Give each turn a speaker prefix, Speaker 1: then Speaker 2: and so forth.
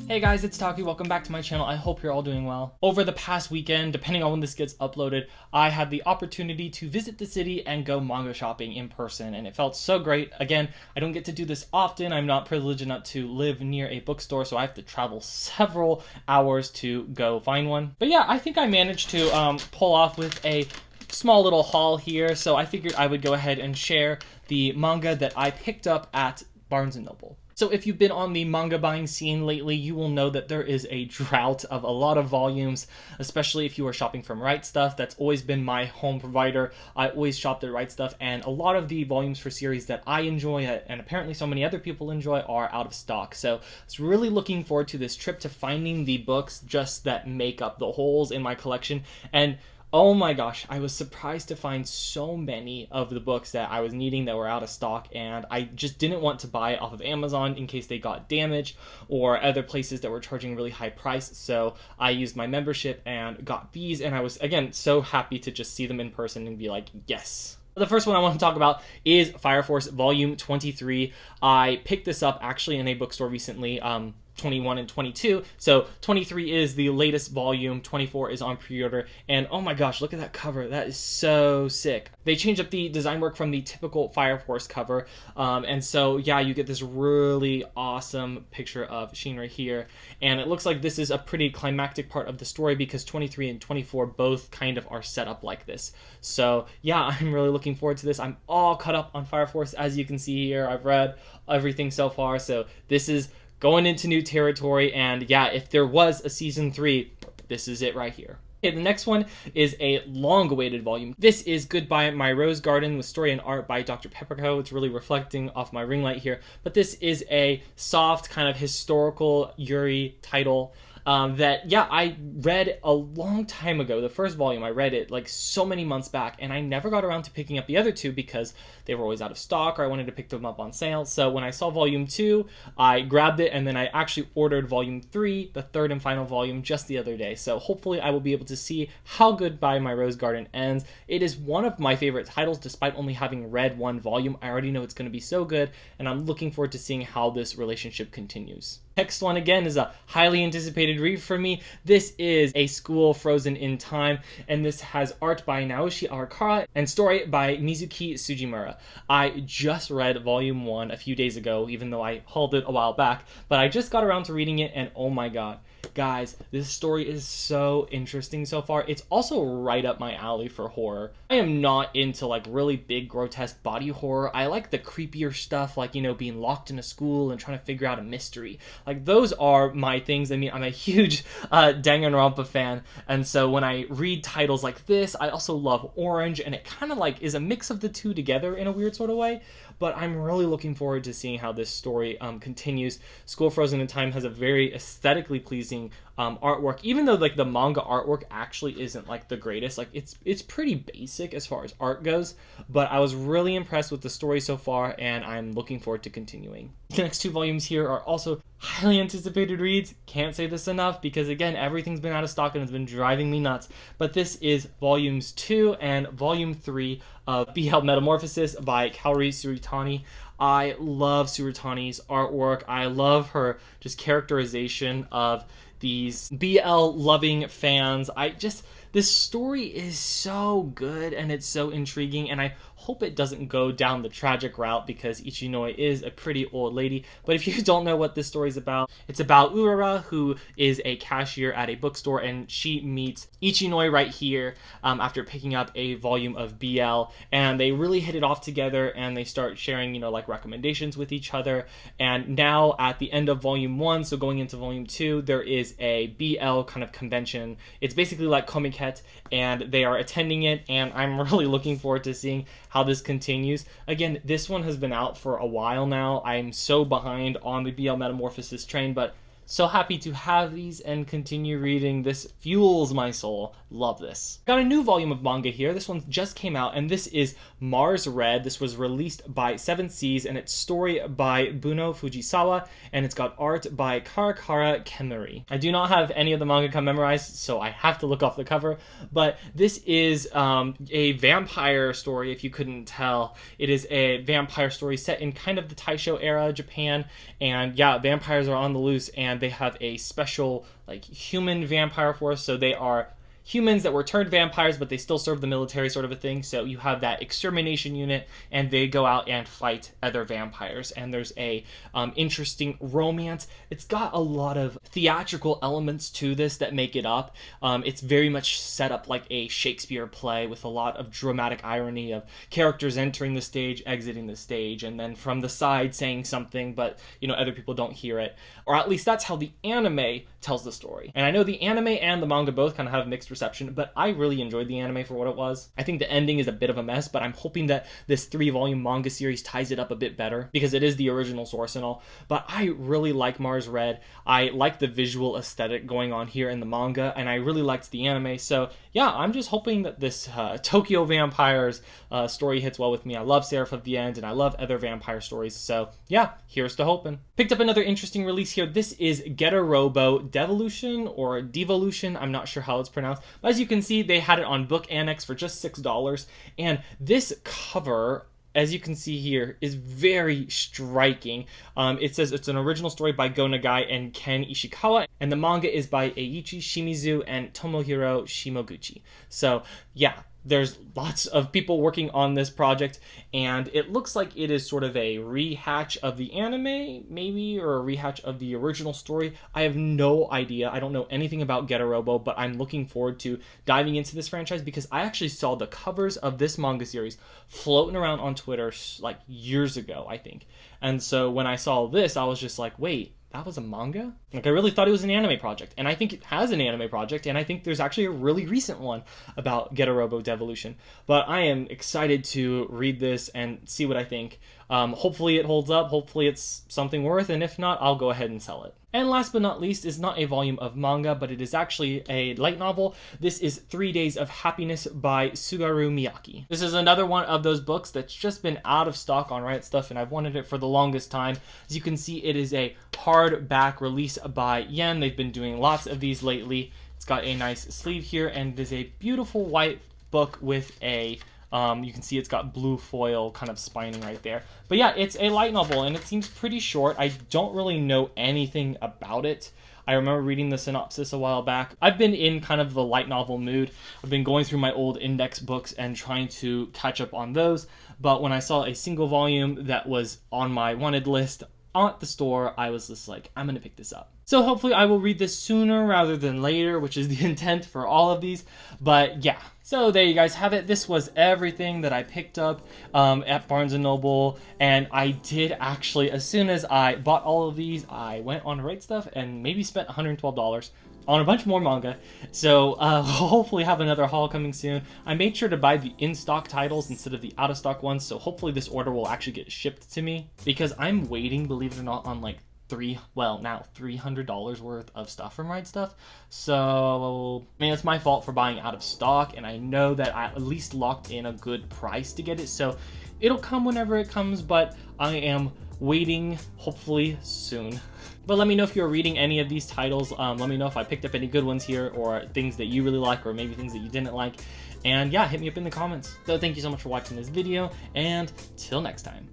Speaker 1: Hey guys, it's Taki. Welcome back to my channel. I hope you're all doing well. Over the past weekend, depending on when this gets uploaded, I had the opportunity to visit the city and go manga shopping in person, and it felt so great. Again, I don't get to do this often. I'm not privileged enough to live near a bookstore, so I have to travel several hours to go find one. But yeah, I think I managed to pull off with a small little haul here, so I figured I would go ahead and share the manga that I picked up at Barnes & Noble. So if you've been on the manga buying scene lately, you will know that there is a drought of a lot of volumes, especially if you are shopping from RightStuf. That's always been my home provider. I always shopped at RightStuf, and a lot of the volumes for series that I enjoy, and apparently so many other people enjoy, are out of stock. So I was really looking forward to this trip to finding the books just that make up the holes in my collection. And oh my gosh, I was surprised to find so many of the books that I was needing that were out of stock, and I just didn't want to buy it off of Amazon in case they got damaged or other places that were charging a really high price. So I used my membership and got these, and I was, again, so happy to just see them in person and be like, yes. The first one I want to talk about is Fire Force Volume 23. I picked this up actually in a bookstore recently, 21 and 22. So 23 is the latest volume, 24 is on pre-order, and oh my gosh, look at that cover. That is so sick. They changed up the design work from the typical Fire Force cover, and so yeah, you get this really awesome picture of Sheen right here, and it looks like this is a pretty climactic part of the story because 23 and 24 both kind of are set up like this. So yeah, I'm really looking forward to this. I'm all caught up on Fire Force, as you can see here. I've read everything so far, so this is going into new territory, and yeah, if there was a season 3, this is it right here. Okay, the next one is a long-awaited volume. This is Goodbye My Rose Garden with story and art by Dr. Pepperco. It's really reflecting off my ring light here, but this is a soft kind of historical Yuri title that, yeah, I read a long time ago. The first volume, I read it like so many months back, and I never got around to picking up the other two because they were always out of stock, or I wanted to pick them up on sale. So when I saw volume 2, I grabbed it, and then I actually ordered volume 3, the third and final volume, just the other day. So hopefully I will be able to see how Goodbye My Rose Garden ends. It is one of my favorite titles, despite only having read one volume. I already know it's going to be so good, and I'm looking forward to seeing how this relationship continues. Next one, again, is a highly anticipated read for me. This is A School Frozen in Time, and this has art by Naoshi Arakawa and story by Mizuki Sujimura. I just read volume 1 a few days ago, even though I hauled it a while back, but I just got around to reading it, and oh my god. Guys, this story is so interesting so far. It's also right up my alley for horror. I am not into like really big grotesque body horror. I like the creepier stuff, like, you know, being locked in a school and trying to figure out a mystery. Like, those are my things. I mean, I'm a huge Danganronpa fan, and so when I read titles like this, I also love Orange, and it kind of like is a mix of the two together in a weird sort of way. But I'm really looking forward to seeing how this story continues. School Frozen in Time has a very aesthetically pleasing artwork, even though like the manga artwork actually isn't like the greatest. Like it's pretty basic as far as art goes, but I was really impressed with the story so far, and I'm looking forward to continuing. The next two volumes here are also highly anticipated reads. Can't say this enough because, again, everything's been out of stock and it's been driving me nuts. But this is volumes 2 and volume 3 of BL Metamorphosis by Kaori Tsurutani. I love Tsurutani's artwork. I love her just characterization of these BL loving fans. This story is so good and it's so intriguing, and I hope it doesn't go down the tragic route because Ichinoi is a pretty old lady. But if you don't know what this story is about, it's about Urara, who is a cashier at a bookstore, and she meets Ichinoi right here after picking up a volume of BL, and they really hit it off together, and they start sharing, like recommendations with each other. And now at the end of volume 1, so going into volume 2, there is a BL kind of convention. It's basically like Comiket, and they are attending it, and I'm really looking forward to seeing how this continues. Again, this one has been out for a while now. I'm so behind on the BL Metamorphosis train, but so happy to have these and continue reading. This fuels my soul. Love this. Got a new volume of manga here. This one just came out, and this is Mars Red. This was released by 7 Seas, and it's story by Buno Fujisawa, and it's got art by Karakara Kemuri. I do not have any of the manga memorized, so I have to look off the cover, but this is a vampire story, if you couldn't tell. It is a vampire story set in kind of the Taisho era Japan, and yeah, vampires are on the loose, and they have a special like human vampire force. So they are humans that were turned vampires, but they still serve the military, sort of a thing. So you have that extermination unit, and they go out and fight other vampires. And there's a interesting romance. It's got a lot of theatrical elements to this that make it up. It's very much set up like a Shakespeare play with a lot of dramatic irony of characters entering the stage, exiting the stage, and then from the side saying something, but other people don't hear it. Or at least that's how the anime tells the story. And I know the anime and the manga both kind of have mixed reception, but I really enjoyed the anime for what it was. I think the ending is a bit of a mess, but I'm hoping that this 3-volume manga series ties it up a bit better, because it is the original source and all. But I really like Mars Red. I like the visual aesthetic going on here in the manga, and I really liked the anime. So yeah, I'm just hoping that this Tokyo Vampires story hits well with me. I love Seraph of the End, and I love other vampire stories. So yeah, here's to hoping. Picked up another interesting release here. This is A RoboDevolution or Devolution. I'm not sure how it's pronounced. But as you can see, they had it on Book Annex for just $6. And this cover, as you can see here, is very striking. It says it's an original story by Go Nagai and Ken Ishikawa, and the manga is by Eiichi Shimizu and Tomohiro Shimoguchi. So yeah, there's lots of people working on this project, and it looks like it is sort of a rehatch of the anime, maybe, or a rehatch of the original story. I have no idea. I don't know anything about Get a Robo, but I'm looking forward to diving into this franchise because I actually saw the covers of this manga series floating around on Twitter like years ago, I think. And so when I saw this, I was just like, wait, that was a manga? Like, I really thought it was an anime project, and I think it has an anime project, and I think there's actually a really recent one about Get a RoboDevolution. But I am excited to read this and see what I think. Hopefully it holds up, hopefully it's something worth, and if not, I'll go ahead and sell it. And last but not least is not a volume of manga, but it is actually a light novel. This is 3 Days of Happiness by Sugaru Miyake. This is another one of those books that's just been out of stock on RightStuf, and I've wanted it for the longest time. As you can see, it is a hardback release by Yen. They've been doing lots of these lately. It's got a nice sleeve here, and it is a beautiful white book with a you can see it's got blue foil kind of spining right there. But yeah, it's a light novel, and it seems pretty short. I don't really know anything about it. I remember reading the synopsis a while back. I've been in kind of the light novel mood. I've been going through my old index books and trying to catch up on those. But when I saw a single volume that was on my wanted list at the store, I was just like, I'm going to pick this up. So hopefully I will read this sooner rather than later, which is the intent for all of these. But yeah, so there you guys have it. This was everything that I picked up at Barnes & Noble. And I did actually, as soon as I bought all of these, I went on RightStuf and maybe spent $112 on a bunch more manga. So hopefully have another haul coming soon. I made sure to buy the in-stock titles instead of the out-of-stock ones. So hopefully this order will actually get shipped to me, because I'm waiting, believe it or not, on like $300 worth of stuff from RightStuf. So I mean, it's my fault for buying out of stock, and I know that I at least locked in a good price to get it, so it'll come whenever it comes, but I am waiting, hopefully soon. But let me know if you're reading any of these titles. Let me know if I picked up any good ones here, or things that you really like, or maybe things that you didn't like. And yeah, hit me up in the comments. So thank you so much for watching this video, and till next time.